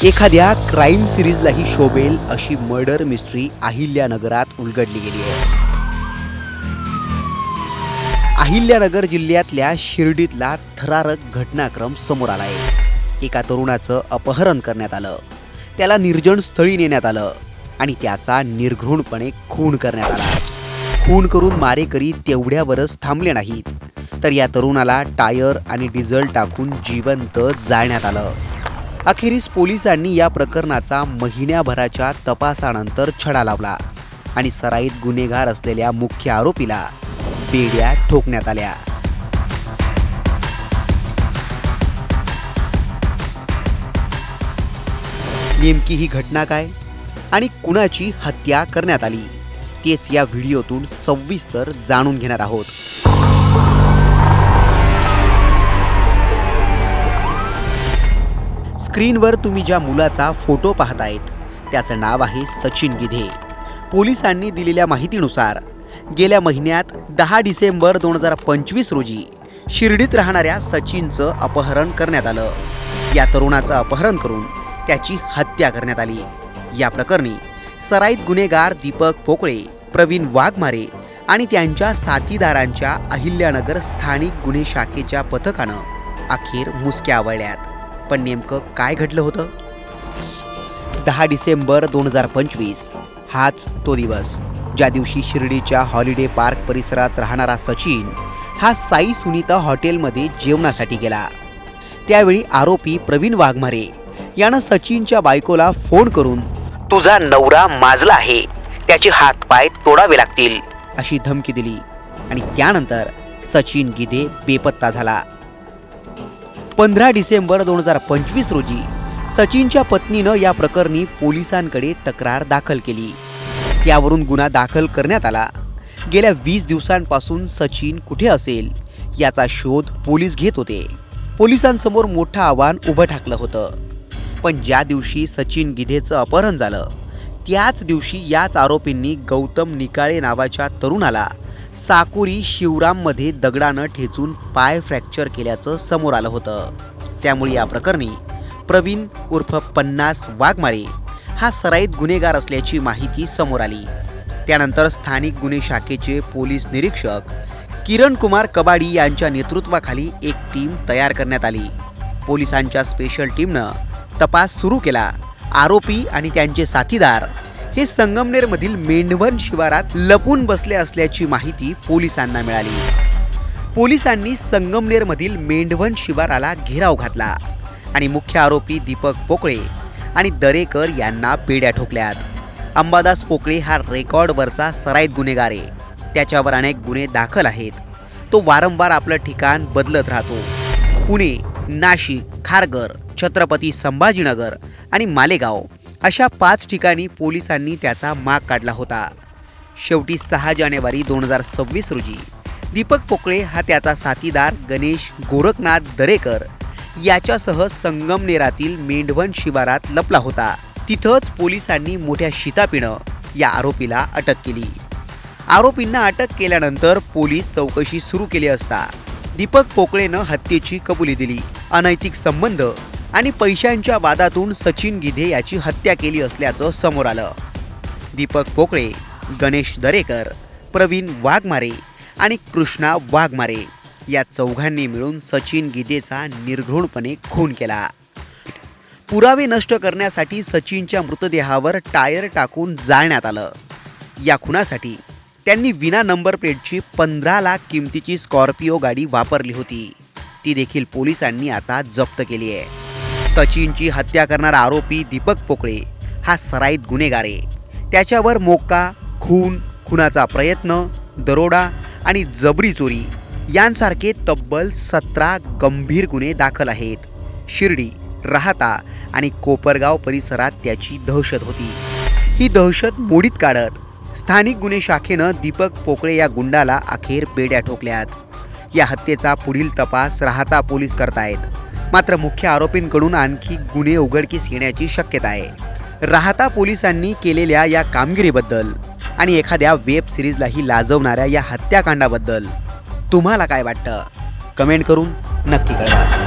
एखाद्या क्राईम सिरीजलाही शोभेल अशी murder mystery अहिल्यानगरात उलगडली गेली आहे। अहिल्यानगर जिल्ह्यातल्या शिर्डीतला थरारक घटनाक्रम समोर आला आहे। एका तरुणाचं अपहरण करण्यात आलं, त्याला निर्जन स्थळी नेण्यात आलं आणि त्याचा निर्घृणपणे खून करण्यात आला। खून करून मारेकरी तेवढ्यावरच थांबले नाहीत, तर या तरुणाला टायर आणि डिझेल टाकून जिवंत जाळण्यात आलं। अखेरीस पोलिसांनी या प्रकरणाचा महिन्याभराच्या तपासानंतर छडा लावला आणि सराईत गुन्हेगार असलेल्या मुख्य आरोपीला बेड्या ठोकण्यात आल्या। नेमकी ही घटना काय आणि कुणाची हत्या करण्यात आली तेच या व्हिडिओतून सविस्तर जाणून घेणार आहोत। स्क्रीनवर तुम्ही ज्या मुलाचा फोटो पाहतायत त्याचं नाव आहे सचिन गिधे। पोलिसांनी दिलेल्या माहितीनुसार गेल्या महिन्यात 10 डिसेंबर 2025 रोजी शिर्डीत राहणाऱ्या सचिनचं अपहरण करण्यात आलं। या तरुणाचं अपहरण करून त्याची हत्या करण्यात आली। या प्रकरणी सराईत गुन्हेगार दीपक पोकळे, प्रवीण वाघमारे आणि त्यांच्या साथीदारांच्या अहिल्यानगर स्थानिक गुन्हे शाखेच्या पथकानं अखेर मुसक्या आवळल्यात। पण नेमकं काय घडलं होतं? 10 डिसेंबर 2025 हाच तो दिवस ज्या दिवशी शिर्डीच्या हॉलिडे पार्क परिसरात राहणारा सचिन हा साई सुनीता हॉटेलमध्ये जेवणासाठी गेला। त्यावेळी आरोपी प्रवीण वाघमारे यानं सचिनच्या बायकोला फोन करून तुझा नवरा माजला आहे, त्याचे हात पाय तोडावे लागतील अशी धमकी दिली आणि त्यानंतर सचिन गिधे बेपत्ता झाला। 15 डिसेंबर 2025 रोजी सचिनच्या पत्नीनं या प्रकरणी पोलिसांकडे तक्रार दाखल केली। त्यावरून गुन्हा दाखल करण्यात आला। गेल्या 20 दिवसांपासून सचिन कुठे असेल याचा शोध पोलीस घेत होते। पोलिसांसमोर मोठं आव्हान उभं ठाकलं होतं। पण ज्या दिवशी सचिन गिधेचं अपहरण झालं त्याच दिवशी याच आरोपींनी गौतम निकाळे नावाच्या तरुणाला साकुरी शिवराममध्ये दगडानं ठेचून पाय फ्रॅक्चर केल्याचं समोर आलं होतं। त्यामुळे या प्रकरणी प्रवीण उर्फ 50 वाघमारे हा सराईत गुन्हेगार असल्याची माहिती समोर आली। त्यानंतर स्थानिक गुन्हे शाखेचे पोलीस निरीक्षक किरण कुमार कबाडी यांच्या नेतृत्वाखाली एक टीम तयार करण्यात आली। पोलिसांच्या स्पेशल टीमनं तपास सुरू केला। आरोपी आणि त्यांचे साथीदार हे संगमनेरमधील मेंढवन शिवारात लपून बसले असल्याची माहिती पोलिसांना मिळाली। पोलिसांनी संगमनेरमधील मेंढवन शिवाराला घेराव घातला आणि मुख्य आरोपी दीपक पोकळे आणि दरेकर यांना बेड्या ठोकल्यात। अंबादास पोकळे हा रेकॉर्डवरचा सराईत गुन्हेगार आहे। त्याच्यावर अनेक गुन्हे दाखल आहेत। तो वारंवार आपलं ठिकाण बदलत राहतो। पुणे, नाशिक, खारघर, छत्रपती संभाजीनगर आणि मालेगाव अशा 5 ठिकाणी पोलिसांनी त्याचा माग काढला होता। शेवटी 6 जानेवारी 2026 रोजी दीपक पोकळे हा त्याचा साथीदार गणेश गोरखनाथ दरेकर याच्यासह संगमनेरातील मेंढवन शिवारात लपला होता। तिथंच पोलिसांनी मोठ्या शिताफीनं या आरोपीला अटक केली। आरोपींना अटक केल्यानंतर पोलीस चौकशी सुरू केली असता दीपक पोकळेनं हत्येची कबुली दिली। अनैतिक संबंध आणि पैशांच्या वादातून सचिन गिधे याची हत्या केली असल्याचं समोर आलं। दीपक पोकळे, गणेश दरेकर, प्रवीण वाघमारे आणि कृष्णा वाघमारे या चौघांनी मिळून सचिन गिधेचा निर्घृणपणे खून केला। पुरावे नष्ट करण्यासाठी सचिनच्या मृतदेहावर टायर टाकून जाळण्यात आलं। या खुनासाठी त्यांनी विना नंबर प्लेटची 15 लाख किमतीची स्कॉर्पिओ गाडी वापरली होती। ती देखील पोलिसांनी आता जप्त केली आहे। सचिनची हत्या करणारा आरोपी दीपक पोकळे हा सराईत गुन्हेगार आहे। त्याच्यावर मोक्का, खून, खुनाचा प्रयत्न, दरोडा आणि जबरी चोरी यांसारखे तब्बल 17 गंभीर गुन्हे दाखल आहेत। शिर्डी, राहाता आणि कोपरगाव परिसरात त्याची दहशत होती। ही दहशत मोडीत काढत स्थानिक गुन्हे शाखेनं दीपक पोकळे या गुंडाला अखेर बेड्या ठोकल्यात। या हत्येचा पुढील तपास राहाता पोलीस करतायत। मात्र मुख्य आरोपींकडून आणखी गुन्हे उघडकीस येण्याची शक्यता आहे। राहाता पोलिसांनी केलेल्या या कामगिरीबद्दल आणि एखाद्या वेब सिरीजलाही लाजवणाऱ्या या हत्याकांडाबद्दल तुम्हाला काय वाटतं? कमेंट करून नक्की कळवा।